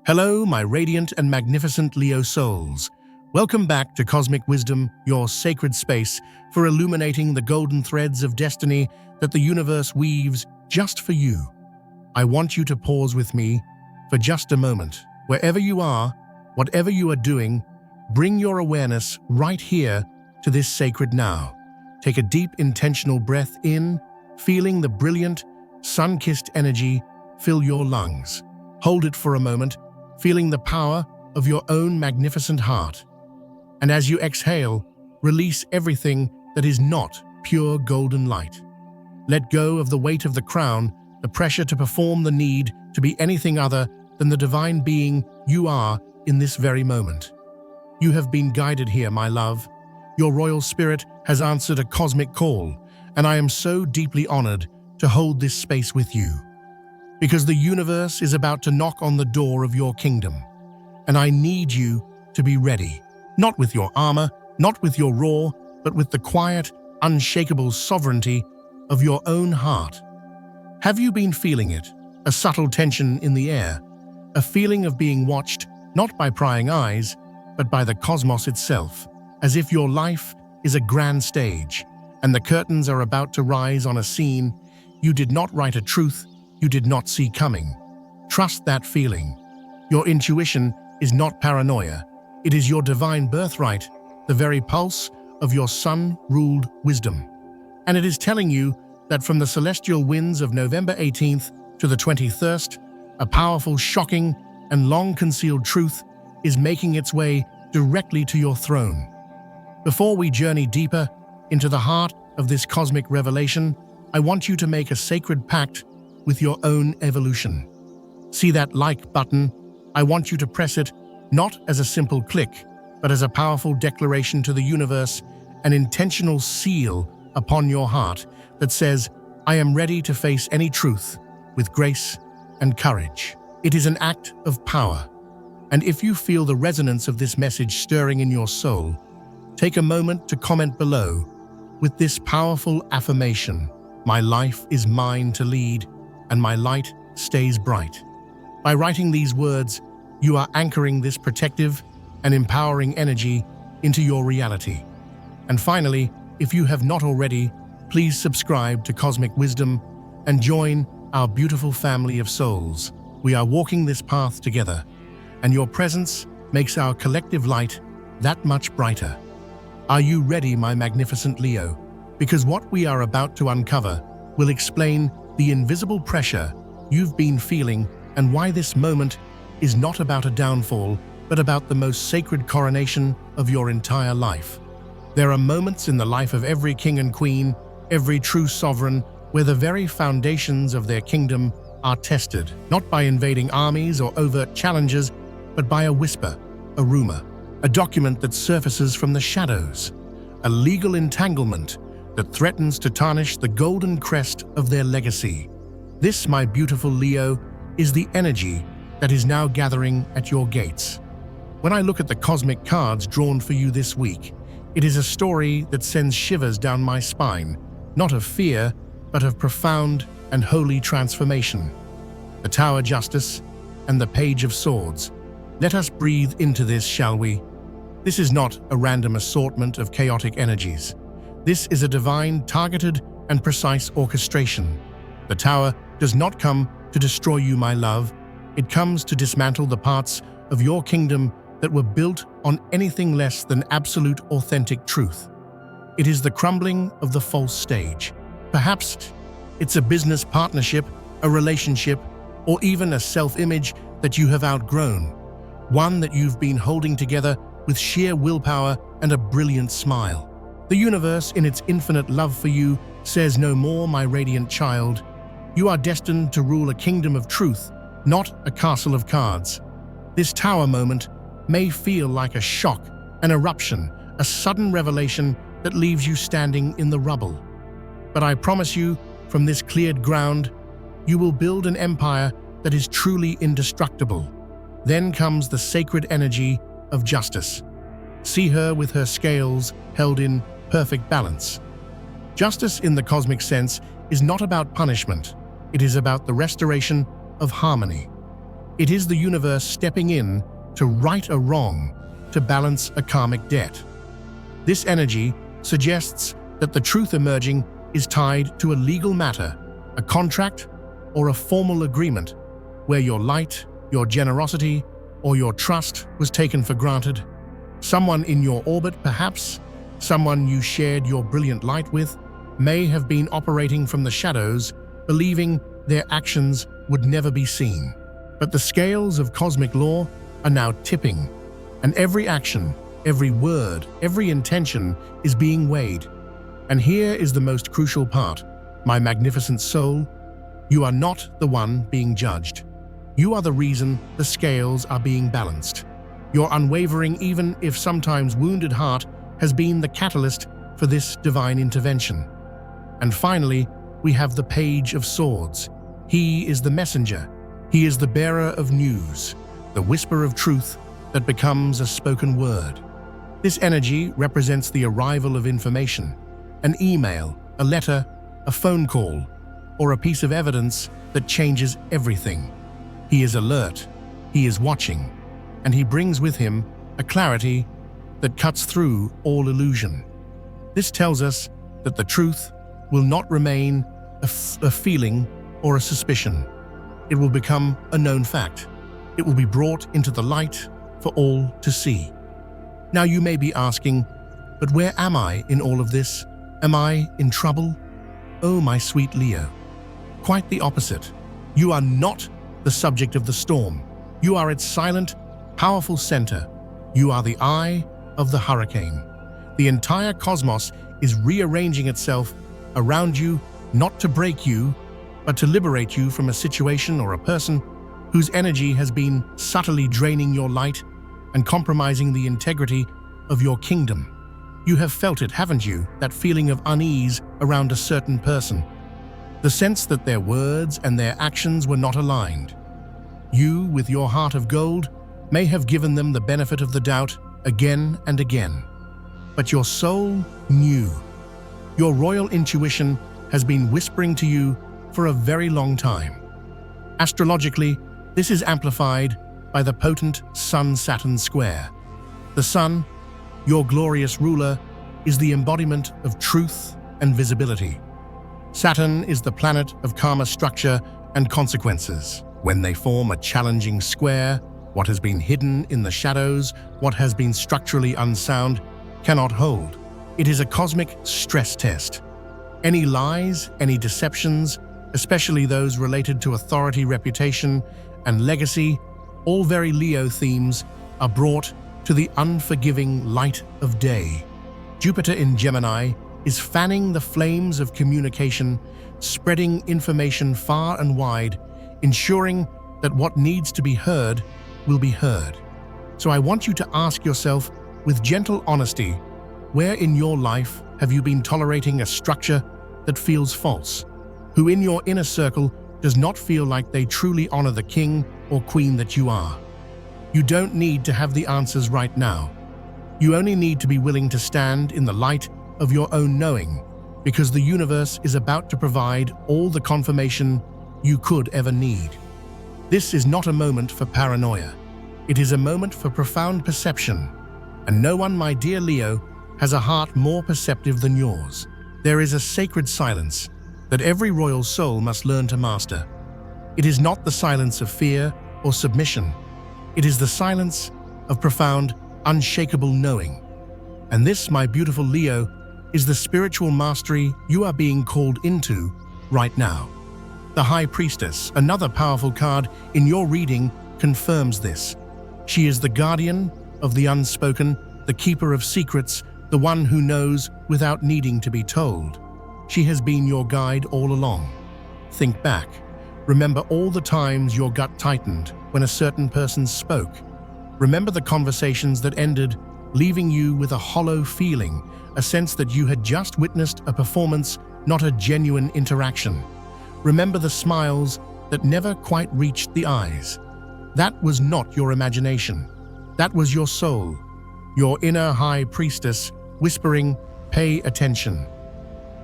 Hello, my radiant and magnificent Leo souls. Welcome back to Cosmic Wisdom, your sacred space for illuminating the golden threads of destiny that the universe weaves just for you. I want you to pause with me for just a moment. Wherever you are, whatever you are doing, bring your awareness right here to this sacred now. Take a deep, intentional breath in, feeling the brilliant, sun-kissed energy fill your lungs. Hold it for a moment, feeling the power of your own magnificent heart. And as you exhale, release everything that is not pure golden light. Let go of the weight of the crown, the pressure to perform, the need to be anything other than the divine being you are in this very moment. You have been guided here, my love. Your royal spirit has answered a cosmic call, and I am so deeply honored to hold this space with you. Because the universe is about to knock on the door of your kingdom, and I need you to be ready, not with your armor, not with your roar, but with the quiet, unshakable sovereignty of your own heart. Have you been feeling it? A subtle tension in the air, a feeling of being watched not by prying eyes, but by the cosmos itself, as if your life is a grand stage, and the curtains are about to rise on a scene you did not write, a truth you did not see coming. Trust that feeling. Your intuition is not paranoia. It is your divine birthright, the very pulse of your sun-ruled wisdom. And it is telling you that from the celestial winds of November 18th to the 21st, a powerful, shocking, and long-concealed truth is making its way directly to your throne. Before we journey deeper into the heart of this cosmic revelation, I want you to make a sacred pact with your own evolution. See that like button? I want you to press it not as a simple click, but as a powerful declaration to the universe, an intentional seal upon your heart that says, I am ready to face any truth with grace and courage. It is an act of power. And if you feel the resonance of this message stirring in your soul, take a moment to comment below with this powerful affirmation: my life is mine to lead, and my light stays bright. By writing these words, you are anchoring this protective and empowering energy into your reality. And finally, if you have not already, please subscribe to Cosmic Wisdom and join our beautiful family of souls. We are walking this path together, and your presence makes our collective light that much brighter. Are you ready, my magnificent Leo? Because what we are about to uncover will explain the invisible pressure you've been feeling and why this moment is not about a downfall, but about the most sacred coronation of your entire life. There are moments in the life of every king and queen, every true sovereign, where the very foundations of their kingdom are tested, not by invading armies or overt challenges, but by a whisper, a rumor, a document that surfaces from the shadows, a legal entanglement that threatens to tarnish the golden crest of their legacy. This, my beautiful Leo, is the energy that is now gathering at your gates. When I look at the cosmic cards drawn for you this week, it is a story that sends shivers down my spine, not of fear, but of profound and holy transformation. The Tower Justice and the Page of Swords. Let us breathe into this, shall we? This is not a random assortment of chaotic energies. This is a divine, targeted, and precise orchestration. The Tower does not come to destroy you, my love. It comes to dismantle the parts of your kingdom that were built on anything less than absolute, authentic truth. It is the crumbling of the false stage. Perhaps it's a business partnership, a relationship, or even a self-image that you have outgrown, one that you've been holding together with sheer willpower and a brilliant smile. The universe, in its infinite love for you, says no more, my radiant child. You are destined to rule a kingdom of truth, not a castle of cards. This tower moment may feel like a shock, an eruption, a sudden revelation that leaves you standing in the rubble. But I promise you, from this cleared ground, you will build an empire that is truly indestructible. Then comes the sacred energy of justice. See her with her scales held in perfect balance. Justice in the cosmic sense is not about punishment. It is about the restoration of harmony. It is the universe stepping in to right a wrong, to balance a karmic debt. This energy suggests that the truth emerging is tied to a legal matter, a contract, or a formal agreement where your light, your generosity, or your trust was taken for granted. Someone in your orbit, perhaps, someone you shared your brilliant light with, may have been operating from the shadows, believing their actions would never be seen. But the scales of cosmic law are now tipping, and every action, every word, every intention is being weighed. And here is the most crucial part, my magnificent soul. You are not the one being judged. You are the reason the scales are being balanced. Your unwavering, even if sometimes wounded heart has been the catalyst for this divine intervention. And finally, we have the Page of Swords. He is the messenger. He is the bearer of news, the whisper of truth that becomes a spoken word. This energy represents the arrival of information, an email, a letter, a phone call, or a piece of evidence that changes everything. He is alert, he is watching, and he brings with him a clarity that cuts through all illusion. This tells us that the truth will not remain a feeling or a suspicion. It will become a known fact. It will be brought into the light for all to see. Now you may be asking, but where am I in all of this? Am I in trouble? Oh, my sweet Leo. Quite the opposite. You are not the subject of the storm. You are its silent, powerful center. You are the eye of the hurricane. The entire cosmos is rearranging itself around you, not to break you, but to liberate you from a situation or a person whose energy has been subtly draining your light and compromising the integrity of your kingdom. You have felt it, haven't you? That feeling of unease around a certain person. The sense that their words and their actions were not aligned. You, with your heart of gold, may have given them the benefit of the doubt again and again. But your soul knew. Your royal intuition has been whispering to you for a very long time. Astrologically, this is amplified by the potent Sun-Saturn square. The Sun, your glorious ruler, is the embodiment of truth and visibility. Saturn is the planet of karma structure and consequences. When they form a challenging square, what has been hidden in the shadows, what has been structurally unsound, cannot hold. It is a cosmic stress test. Any lies, any deceptions, especially those related to authority, reputation, and legacy, all very Leo themes, are brought to the unforgiving light of day. Jupiter in Gemini is fanning the flames of communication, spreading information far and wide, ensuring that what needs to be heard will be heard. So I want you to ask yourself with gentle honesty, where in your life have you been tolerating a structure that feels false? Who in your inner circle does not feel like they truly honor the king or queen that you are? You don't need to have the answers right now. You only need to be willing to stand in the light of your own knowing, because the universe is about to provide all the confirmation you could ever need. This is not a moment for paranoia. It is a moment for profound perception. And no one, my dear Leo, has a heart more perceptive than yours. There is a sacred silence that every royal soul must learn to master. It is not the silence of fear or submission. It is the silence of profound, unshakable knowing. And this, my beautiful Leo, is the spiritual mastery you are being called into right now. The High Priestess, another powerful card in your reading, confirms this. She is the guardian of the unspoken, the keeper of secrets, the one who knows without needing to be told. She has been your guide all along. Think back. Remember all the times your gut tightened when a certain person spoke. Remember the conversations that ended, leaving you with a hollow feeling, a sense that you had just witnessed a performance, not a genuine interaction. Remember the smiles that never quite reached the eyes. That was not your imagination. That was your soul, your inner high priestess whispering, "Pay attention.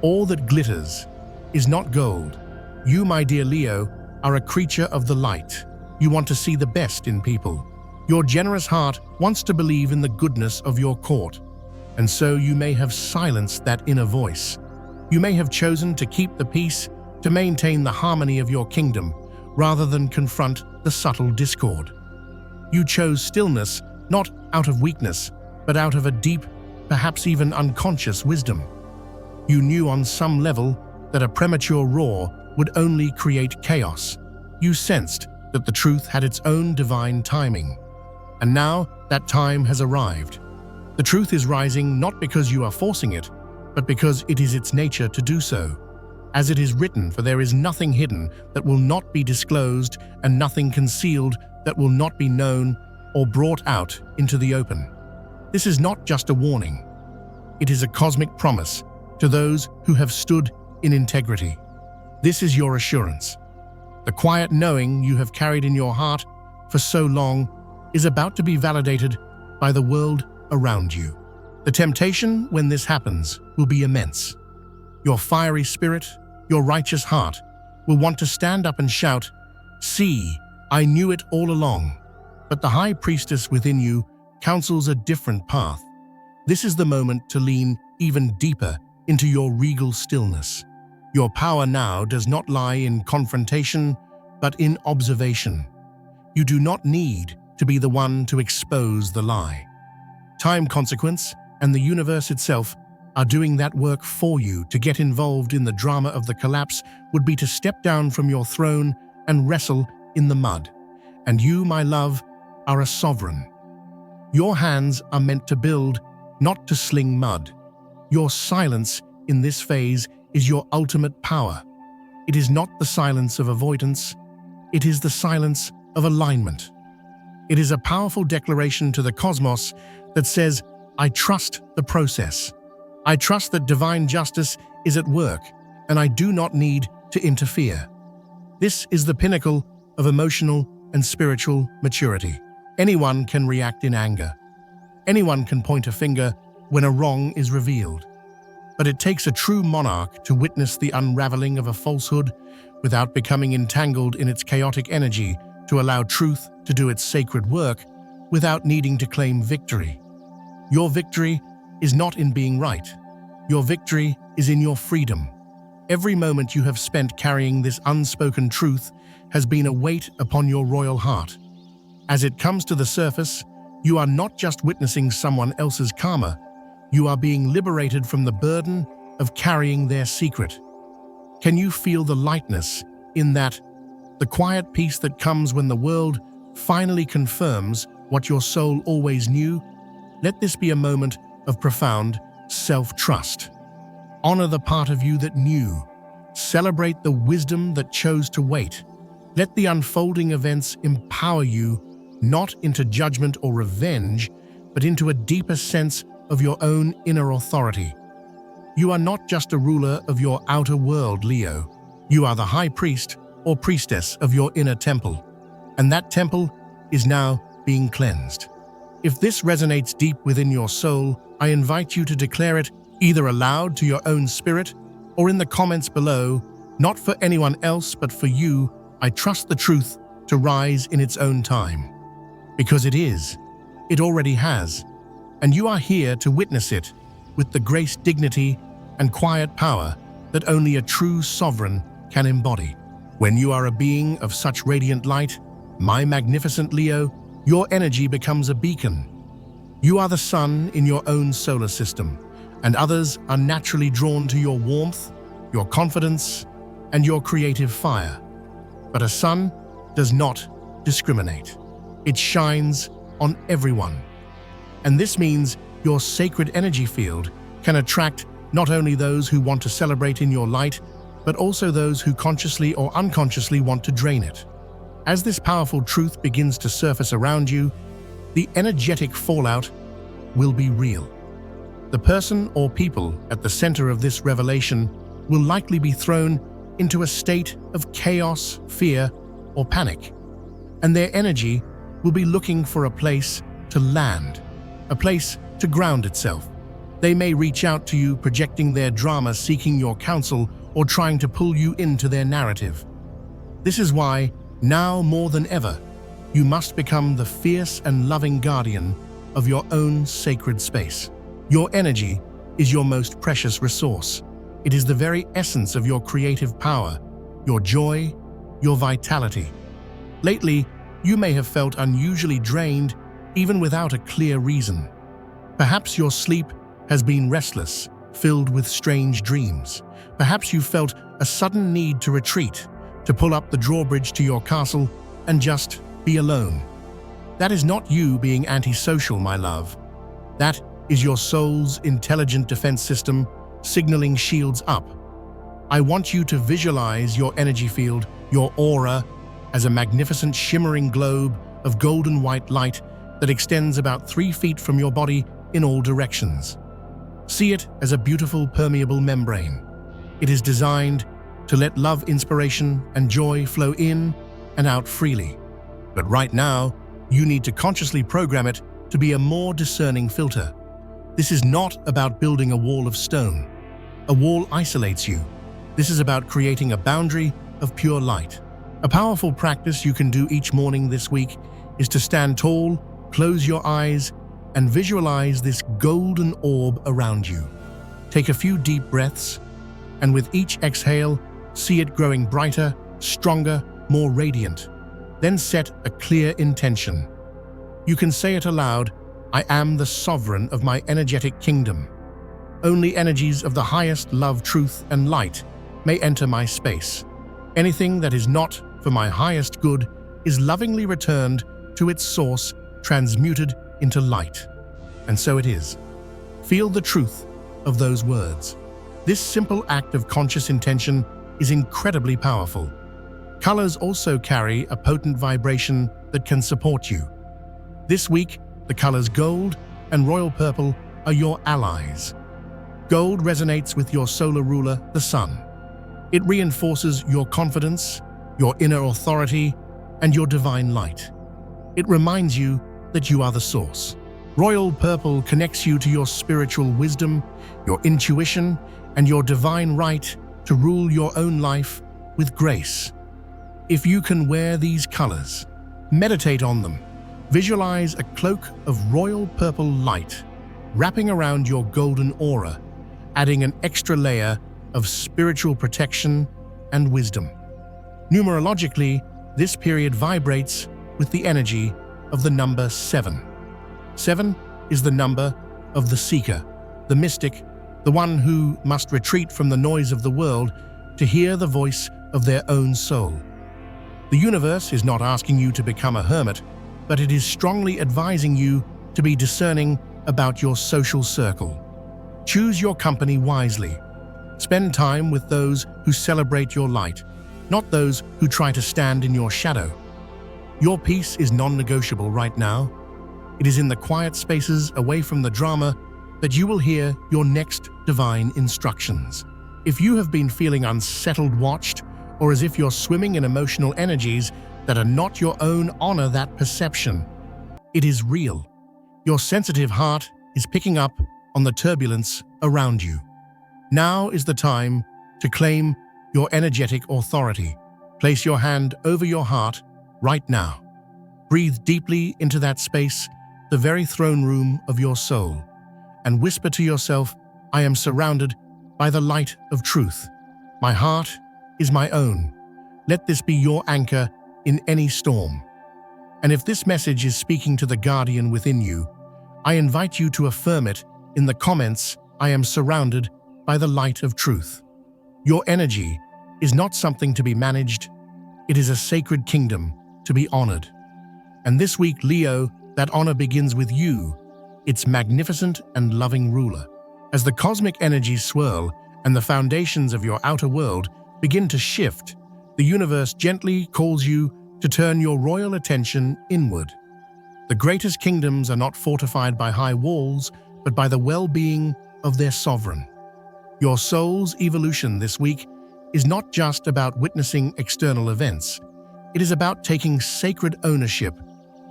All that glitters is not gold. You, my dear Leo, are a creature of the light. You want to see the best in people. Your generous heart wants to believe in the goodness of your court. And so you may have silenced that inner voice. You may have chosen to keep the peace, to maintain the harmony of your kingdom, rather than confront the subtle discord. You chose stillness not out of weakness, but out of a deep, perhaps even unconscious wisdom. You knew on some level that a premature roar would only create chaos. You sensed that the truth had its own divine timing. And now that time has arrived. The truth is rising not because you are forcing it, but because it is its nature to do so. As it is written, for there is nothing hidden that will not be disclosed, and nothing concealed that will not be known or brought out into the open. This is not just a warning. It is a cosmic promise to those who have stood in integrity. This is your assurance. The quiet knowing you have carried in your heart for so long is about to be validated by the world around you. The temptation when this happens will be immense. Your fiery spirit, your righteous heart, will want to stand up and shout, "See, I knew it all along." But the high priestess within you counsels a different path. This is the moment to lean even deeper into your regal stillness. Your power now does not lie in confrontation, but in observation. You do not need to be the one to expose the lie. Time, consequence, and the universe itself are doing that work for you. To get involved in the drama of the collapse would be to step down from your throne and wrestle in the mud. And you, my love, are a sovereign. Your hands are meant to build, not to sling mud. Your silence in this phase is your ultimate power. It is not the silence of avoidance. It is the silence of alignment. It is a powerful declaration to the cosmos that says, I trust the process. I trust that divine justice is at work, and I do not need to interfere. This is the pinnacle of emotional and spiritual maturity. Anyone can react in anger. Anyone can point a finger when a wrong is revealed. But it takes a true monarch to witness the unraveling of a falsehood without becoming entangled in its chaotic energy, to allow truth to do its sacred work without needing to claim victory. Your victory is not in being right. Your victory is in your freedom. Every moment you have spent carrying this unspoken truth has been a weight upon your royal heart. As it comes to the surface, you are not just witnessing someone else's karma, you are being liberated from the burden of carrying their secret. Can you feel the lightness in that, the quiet peace that comes when the world finally confirms what your soul always knew? Let this be a moment of profound self-trust. Honor the part of you that knew. Celebrate the wisdom that chose to wait. Let the unfolding events empower you, not into judgment or revenge, but into a deeper sense of your own inner authority. You are not just a ruler of your outer world, Leo. You are the high priest or priestess of your inner temple, and that temple is now being cleansed. If this resonates deep within your soul, I invite you to declare it either aloud to your own spirit or in the comments below. Not for anyone else, but for you, I trust the truth to rise in its own time. Because it already has, and you are here to witness it with the grace, dignity, and quiet power that only a true sovereign can embody. When you are a being of such radiant light, my magnificent Leo, your energy becomes a beacon. You are the sun in your own solar system, and others are naturally drawn to your warmth, your confidence, and your creative fire. But a sun does not discriminate. It shines on everyone. And this means your sacred energy field can attract not only those who want to celebrate in your light, but also those who consciously or unconsciously want to drain it. As this powerful truth begins to surface around you, the energetic fallout will be real. The person or people at the center of this revelation will likely be thrown into a state of chaos, fear, or panic, and their energy will be looking for a place to land, a place to ground itself. They may reach out to you, projecting their drama, seeking your counsel, or trying to pull you into their narrative. This is why, now more than ever, You must become the fierce and loving guardian of your own sacred space. Your energy is your most precious resource. It is the very essence of your creative power, your joy, your vitality. Lately, you may have felt unusually drained, even without a clear reason. Perhaps your sleep has been restless, filled with strange dreams. Perhaps you felt a sudden need to retreat, to pull up the drawbridge to your castle and just be alone. That is not you being antisocial, my love. That is your soul's intelligent defense system signaling shields up. I want you to visualize your energy field, your aura, as a magnificent shimmering globe of golden white light that extends about 3 feet from your body in all directions. See it as a beautiful permeable membrane. It is designed to let love, inspiration, and joy flow in and out freely. But right now, you need to consciously program it to be a more discerning filter. This is not about building a wall of stone. A wall isolates you. This is about creating a boundary of pure light. A powerful practice you can do each morning this week is to stand tall, close your eyes, and visualize this golden orb around you. Take a few deep breaths, and with each exhale, see it growing brighter, stronger, more radiant. Then set a clear intention. You can say it aloud, I am the sovereign of my energetic kingdom. Only energies of the highest love, truth, and light may enter my space. Anything that is not for my highest good is lovingly returned to its source, transmuted into light. And so it is. Feel the truth of those words. This simple act of conscious intention is incredibly powerful. Colors also carry a potent vibration that can support you. This week, the colors gold and royal purple are your allies. Gold resonates with your solar ruler, the sun. It reinforces your confidence, your inner authority, and your divine light. It reminds you that you are the source. Royal purple connects you to your spiritual wisdom, your intuition, and your divine right to rule your own life with grace. If you can wear these colors, meditate on them. Visualize a cloak of royal purple light wrapping around your golden aura, adding an extra layer of spiritual protection and wisdom. Numerologically, this period vibrates with the energy of the number 7. 7 is the number of the seeker, the mystic, the one who must retreat from the noise of the world to hear the voice of their own soul. The universe is not asking you to become a hermit, but it is strongly advising you to be discerning about your social circle. Choose your company wisely. Spend time with those who celebrate your light, not those who try to stand in your shadow. Your peace is non-negotiable right now. It is in the quiet spaces away from the drama that you will hear your next divine instructions. If you have been feeling unsettled, watched, or as if you're swimming in emotional energies that are not your own, honor that perception. It is real. Your sensitive heart is picking up on the turbulence around you. Now is the time to claim your energetic authority. Place your hand over your heart right now. Breathe deeply into that space, the very throne room of your soul, and whisper to yourself, I am surrounded by the light of truth. My heart is my own. Let this be your anchor in any storm. And if this message is speaking to the guardian within you, I invite you to affirm it in the comments, I am surrounded by the light of truth. Your energy is not something to be managed, it is a sacred kingdom to be honored. And this week, Leo, that honor begins with you, its magnificent and loving ruler. As the cosmic energies swirl and the foundations of your outer world begin to shift, the universe gently calls you to turn your royal attention inward. The greatest kingdoms are not fortified by high walls, but by the well-being of their sovereign. Your soul's evolution this week is not just about witnessing external events. It is about taking sacred ownership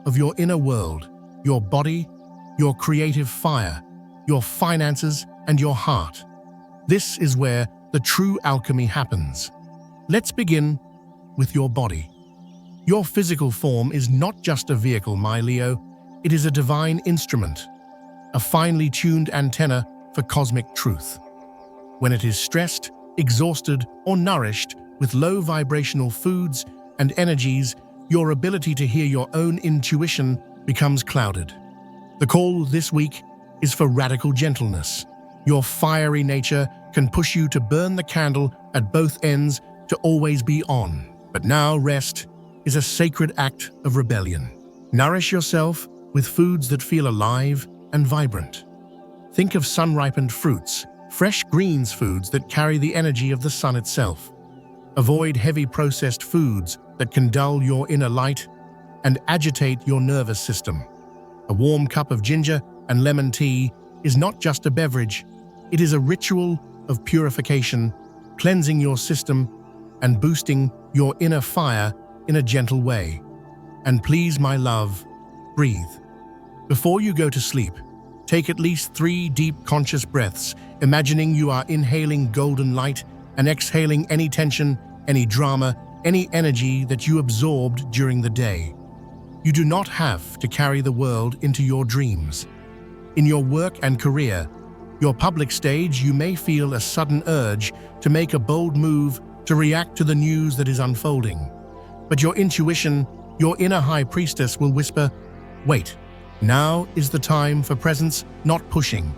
of your inner world, your body, your creative fire, your finances, and your heart. This is where the true alchemy happens. Let's begin with your body. Your physical form is not just a vehicle, my Leo. It is a divine instrument, a finely tuned antenna for cosmic truth. When it is stressed, exhausted, or nourished with low vibrational foods and energies, your ability to hear your own intuition becomes clouded. The call this week is for radical gentleness. Your fiery nature can push you to burn the candle at both ends, to always be on. But now rest is a sacred act of rebellion. Nourish yourself with foods that feel alive and vibrant. Think of sun-ripened fruits, fresh greens foods that carry the energy of the sun itself. Avoid heavy processed foods that can dull your inner light and agitate your nervous system. A warm cup of ginger and lemon tea is not just a beverage, it is a ritual of purification, cleansing your system and boosting your inner fire in a gentle way. And please, my love, breathe. Before you go to sleep, take at least 3 deep conscious breaths, imagining you are inhaling golden light and exhaling any tension, any drama, any energy that you absorbed during the day. You do not have to carry the world into your dreams. In your work and career, your public stage, you may feel a sudden urge to make a bold move, to react to the news that is unfolding. But your intuition, your inner high priestess, will whisper, "Wait, now is the time for presence, not pushing."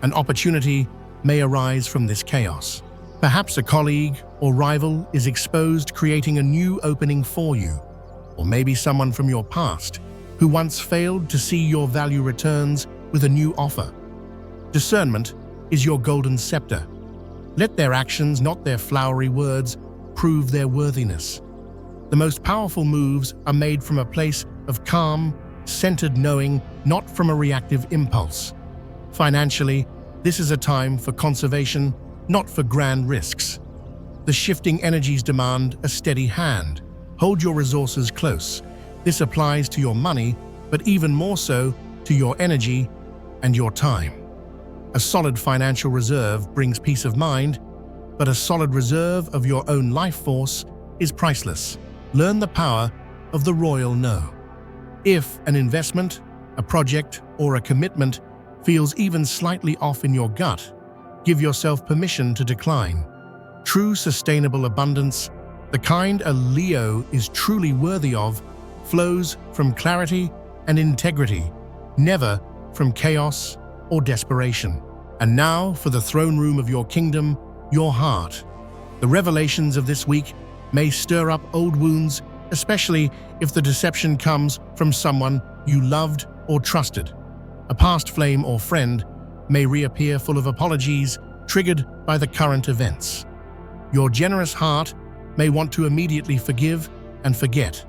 An opportunity may arise from this chaos. Perhaps a colleague or rival is exposed, creating a new opening for you. Or maybe someone from your past who once failed to see your value returns with a new offer. Discernment is your golden scepter. Let their actions, not their flowery words, prove their worthiness. The most powerful moves are made from a place of calm, centered knowing, not from a reactive impulse. Financially, this is a time for conservation, not for grand risks. The shifting energies demand a steady hand. Hold your resources close. This applies to your money, but even more so to your energy and your time. A solid financial reserve brings peace of mind, but a solid reserve of your own life force is priceless. Learn the power of the royal no. If an investment, a project, or a commitment feels even slightly off in your gut, give yourself permission to decline. True sustainable abundance, the kind a Leo is truly worthy of, flows from clarity and integrity, never from chaos or desperation. And now for the throne room of your kingdom, your heart. The revelations of this week may stir up old wounds, especially if the deception comes from someone you loved or trusted. A past flame or friend may reappear full of apologies, triggered by the current events. Your generous heart may want to immediately forgive and forget,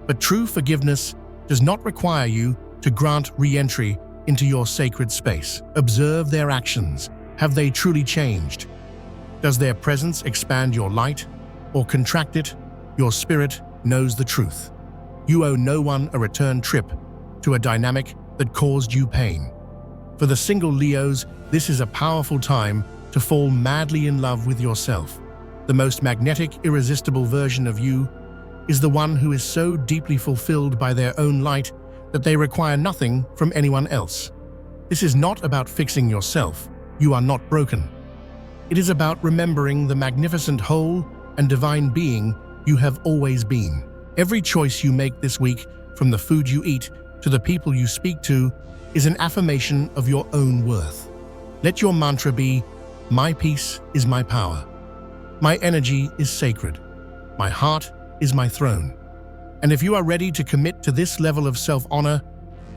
but true forgiveness does not require you to grant re-entry into your sacred space. Observe their actions. Have they truly changed? Does their presence expand your light or contract it? Your spirit knows the truth. You owe no one a return trip to a dynamic that caused you pain. For the single Leos, this is a powerful time to fall madly in love with yourself. The most magnetic, irresistible version of you is the one who is so deeply fulfilled by their own light that they require nothing from anyone else. This is not about fixing yourself. You are not broken. It is about remembering the magnificent whole and divine being you have always been. Every choice you make this week, from the food you eat to the people you speak to, is an affirmation of your own worth. Let your mantra be, "My peace is my power. My energy is sacred. My heart is my throne." And if you are ready to commit to this level of self-honor,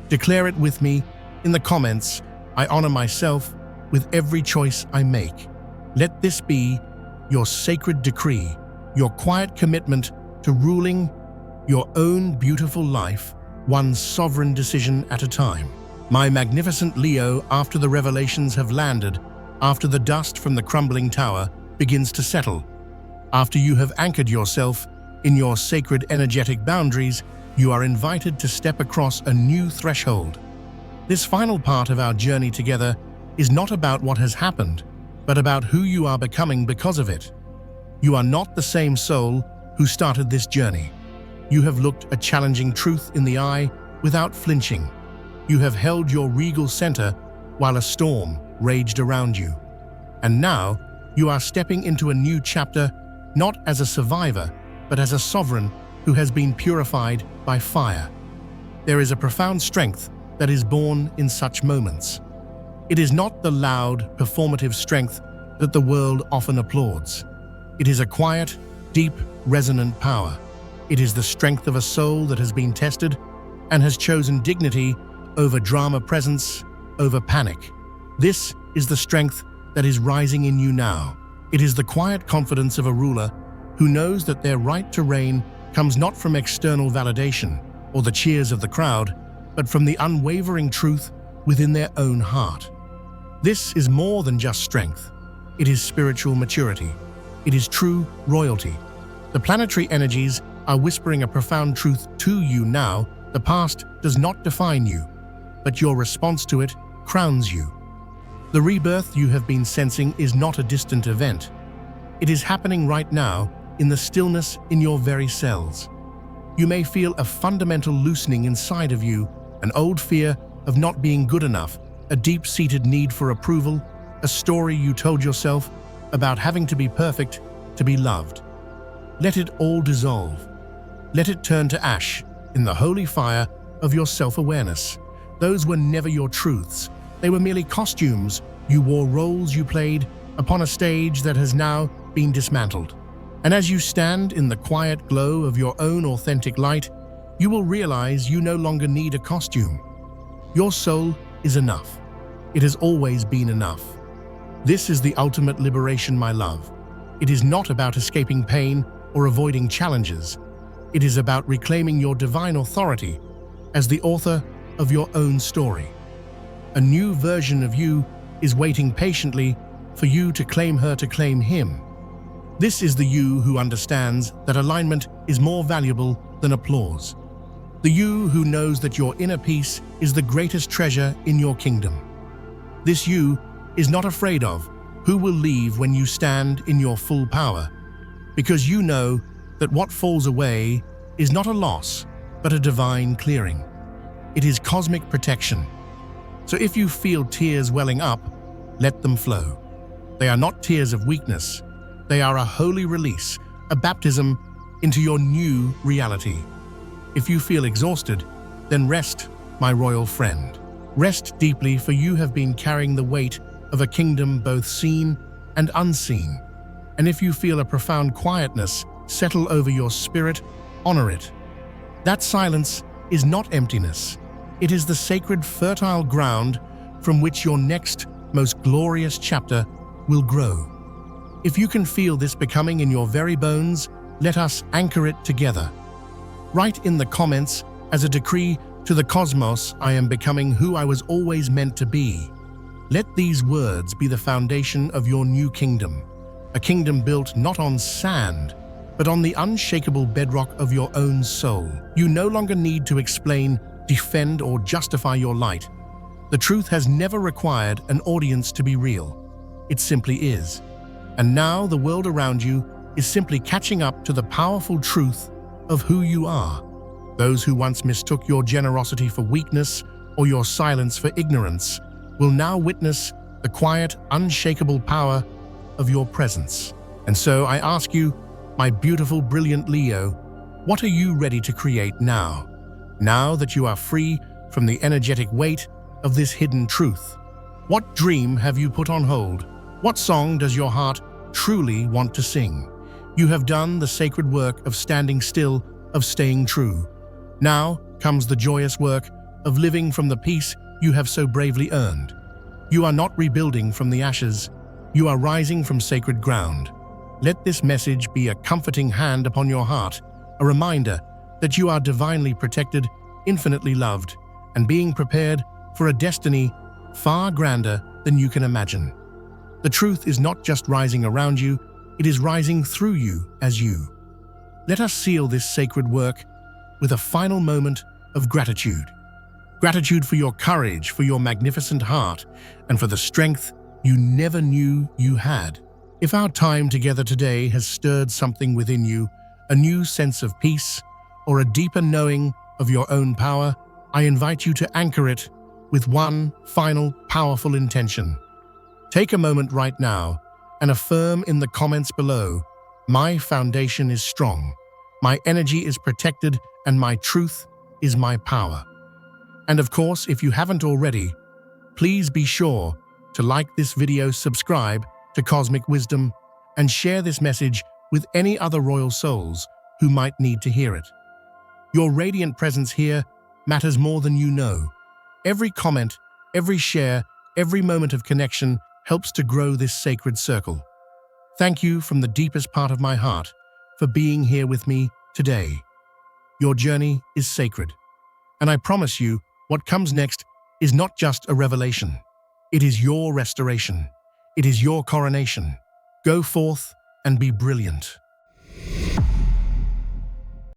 declare it with me in the comments. I honor myself with every choice I make. Let this be your sacred decree, your quiet commitment to ruling your own beautiful life, one sovereign decision at a time. My magnificent Leo, after the revelations have landed, after the dust from the crumbling tower begins to settle, after you have anchored yourself in your sacred energetic boundaries, you are invited to step across a new threshold. This final part of our journey together is not about what has happened, but about who you are becoming because of it. You are not the same soul who started this journey. You have looked a challenging truth in the eye without flinching. You have held your regal center while a storm raged around you. And now, you are stepping into a new chapter, not as a survivor, but as a sovereign who has been purified by fire. There is a profound strength that is born in such moments. It is not the loud, performative strength that the world often applauds. It is a quiet, deep, resonant power. It is the strength of a soul that has been tested and has chosen dignity over drama presence, over panic. This is the strength that is rising in you now. It is the quiet confidence of a ruler who knows that their right to reign comes not from external validation or the cheers of the crowd, but from the unwavering truth within their own heart. This is more than just strength. It is spiritual maturity. It is true royalty. The planetary energies are whispering a profound truth to you now. The past does not define you, but your response to it crowns you. The rebirth you have been sensing is not a distant event. It is happening right now in the stillness in your very cells. You may feel a fundamental loosening inside of you, an old fear of not being good enough, a deep-seated need for approval, a story you told yourself about having to be perfect to be loved. Let it all dissolve. Let it turn to ash in the holy fire of your self-awareness. Those were never your truths. They were merely costumes. You wore roles you played upon a stage that has now been dismantled. And as you stand in the quiet glow of your own authentic light, you will realize you no longer need a costume. Your soul is enough. It has always been enough. This is the ultimate liberation, my love. It is not about escaping pain or avoiding challenges. It is about reclaiming your divine authority as the author of your own story. A new version of you is waiting patiently for you to claim her, to claim him. This is the you who understands that alignment is more valuable than applause. The you who knows that your inner peace is the greatest treasure in your kingdom. This you is not afraid of who will leave when you stand in your full power, because you know that what falls away is not a loss, but a divine clearing. It is cosmic protection. So if you feel tears welling up, let them flow. They are not tears of weakness. They are a holy release, a baptism into your new reality. If you feel exhausted, then rest, my royal friend. Rest deeply, for you have been carrying the weight of a kingdom both seen and unseen. And if you feel a profound quietness settle over your spirit, honor it. That silence is not emptiness. It is the sacred, fertile ground from which your next, most glorious chapter will grow. If you can feel this becoming in your very bones, let us anchor it together. Write in the comments as a decree to the cosmos, I am becoming who I was always meant to be. Let these words be the foundation of your new kingdom, a kingdom built not on sand, but on the unshakable bedrock of your own soul. You no longer need to explain, defend, or justify your light. The truth has never required an audience to be real. It simply is. And now the world around you is simply catching up to the powerful truth of who you are. Those who once mistook your generosity for weakness or your silence for ignorance will now witness the quiet, unshakable power of your presence. And so I ask you, my beautiful, brilliant Leo, what are you ready to create now? Now that you are free from the energetic weight of this hidden truth? What dream have you put on hold? What song does your heart truly want to sing? You have done the sacred work of standing still, of staying true. Now comes the joyous work of living from the peace you have so bravely earned. You are not rebuilding from the ashes. You are rising from sacred ground. Let this message be a comforting hand upon your heart, a reminder that you are divinely protected, infinitely loved, and being prepared for a destiny far grander than you can imagine. The truth is not just rising around you, it is rising through you as you. Let us seal this sacred work with a final moment of gratitude. Gratitude for your courage, for your magnificent heart, and for the strength you never knew you had. If our time together today has stirred something within you, a new sense of peace, or a deeper knowing of your own power, I invite you to anchor it with one final powerful intention. Take a moment right now and affirm in the comments below, my foundation is strong, my energy is protected, and my truth is my power. And of course, if you haven't already, please be sure to like this video, subscribe to Cosmic Wisdom, and share this message with any other royal souls who might need to hear it. Your radiant presence here matters more than you know. Every comment, every share, every moment of connection helps to grow this sacred circle. Thank you from the deepest part of my heart for being here with me today. Your journey is sacred, and I promise you what comes next is not just a revelation. It is your restoration. It is your coronation. Go forth and be brilliant.